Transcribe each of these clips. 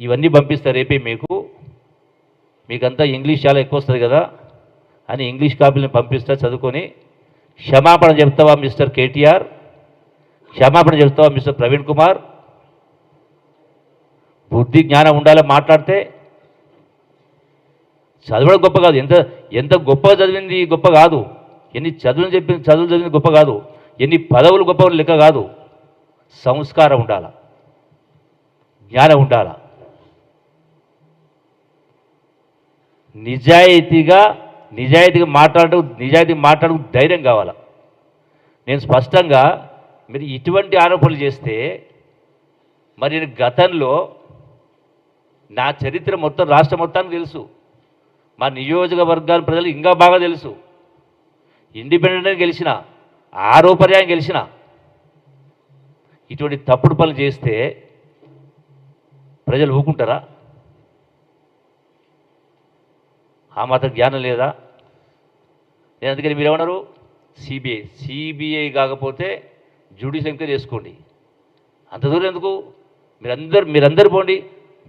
ఇవన్నీ పంపిస్తా రేపే మీకంతా ఇంగ్లీష్ చాలా ఎక్కువ వస్తుంది కదా అని ఇంగ్లీష్ కాపీలను పంపిస్తా, చదువుకొని క్షమాపణ చెప్తావా మిస్టర్ కేటీఆర్, క్షమాపణ చెప్తావా మిస్టర్ ప్రవీణ్ కుమార్? బుద్ధి జ్ఞానం ఉండాలి మాట్లాడితే. చదవడం గొప్ప కాదు, ఎంత గొప్పగా చదివింది గొప్ప కాదు, ఎన్ని చదువులు చదివింది గొప్ప కాదు, ఎన్ని పదవులు గొప్ప లెక్క కాదు. సంస్కారం ఉండాల, జ్ఞానం ఉండాల, నిజాయితీగా మాట్లాడడం ధైర్యం కావాల. నేను స్పష్టంగా మీరు ఇటువంటి ఆరోపణలు చేస్తే మరి నేను గతంలో నా చరిత్ర మొత్తం రాష్ట్ర మొత్తానికి తెలుసు, మా నియోజకవర్గాల ప్రజలు ఇంకా బాగా తెలుసు. ఇండిపెండెంట్గా గెలిచిన, ఆరోపర్యాయం గెలిచిన. ఇటువంటి తప్పుడు పనులు చేస్తే ప్రజలు ఊకుంటారా? ఆ మాత్రం జ్ఞానం లేదా? నేను అందుకని మీరేమన్నారు, సిబిఐ కాకపోతే జ్యుడిషియల్ ఎంక్వైరీ చేసుకోండి. అంత దూరం ఎందుకు? మీరందరూ పోండి,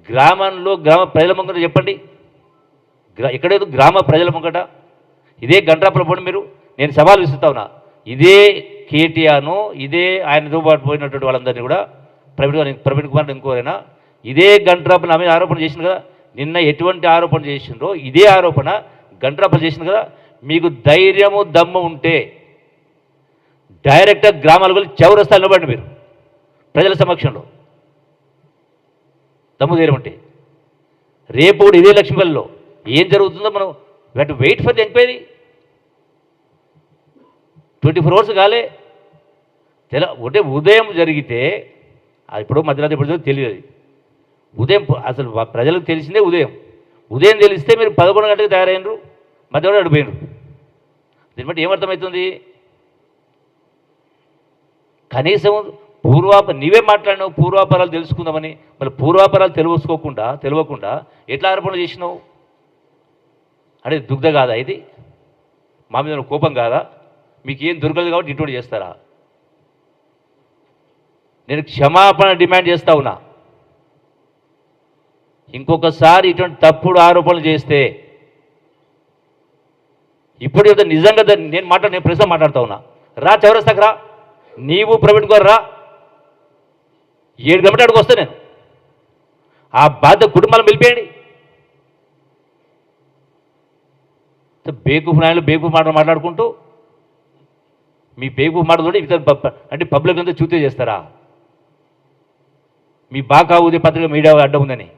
గ్రామ ప్రజల ముంగట చెప్పండి. ఎక్కడేదో గ్రామ ప్రజల ముంగట ఇదే గండ్రాపుల పోండి మీరు. నేను సవాల్ విసురుతా ఉన్నా, ఇదే కేటీఆర్ను, ఇదే ఆయనతో పాటు పోయినటువంటి వాళ్ళందరినీ కూడా, ప్రవీణ్ కుమార్ ఇంకోరైనా ఇదే గండ్రాపుల ఆమె ఆరోపణ చేసింది కదా. నిన్న ఎటువంటి ఆరోపణ చేసిండ్రో ఇదే ఆరోపణ గండ్రాపుల చేసింది కదా. మీకు ధైర్యము దమ్ము ఉంటే డైరెక్ట్గా గ్రామాలకు వెళ్ళి చౌరస్తాలు నిలబడండి మీరు ప్రజల సమక్షంలో. దమ్ము ధైర్యం ఉంటే రేపు కూడా ఇదే లక్ష్మీపల్లిలో ఏం జరుగుతుందో మనం wait for the enquiry. 24 hours కాలే అంటే ఉదయం జరిగితే, ఇప్పుడు మధ్యరాత్రి ఇప్పుడు తెలియదు. ఉదయం అసలు ప్రజలకు తెలిసిందే ఉదయం తెలిస్తే మీరు 11 గంటలకు తయారైనరు, మధ్యలో అడిపోయినరు. దీన్ని బట్టి ఏమర్థమవుతుంది? కనీసం నీవే మాట్లాడినావు పూర్వాపరాలు తెలుసుకుందామని, మళ్ళీ పూర్వాపరాలు తెలియకుండా ఎట్లా ఆరోపణ చేసినావు? అంటే దుగ్ధ కాదా ఇది? మా మీద కోపం కాదా? మీకు ఏం దొరకలేదు కాబట్టి ఇటువంటి చేస్తారా? నేను క్షమాపణ డిమాండ్ చేస్తా ఉన్నా. ఇంకొకసారి ఇటువంటి తప్పుడు ఆరోపణలు చేస్తే ఇప్పుడు నిజంగా నేను ప్రశ్న మాట్లాడుతూ ఉన్నా. రా చౌరస్తాకు రా, నీవు ప్రవీణ్ గారు రా, 7 గంటల అడుగు వస్తా నేను. ఆ బాధ్యత కుటుంబాలను పిలిపేయండి. బేకూఫ్ నాయలు బేకూఫ్ మాట్లాడుకుంటూ మీ బేకూఫ్ మాటలు అంటే పబ్లిక్ అంతా చూతే చేస్తారా? మీ బాకా ఉదయ పత్రిక మీడియా అడ్డం ఉందని.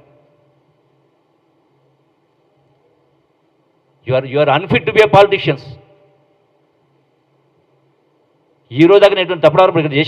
You are unfit to be a politicians. ఈ రోజు దాకా నేను తప్పుడు ఆరోపణ చేసి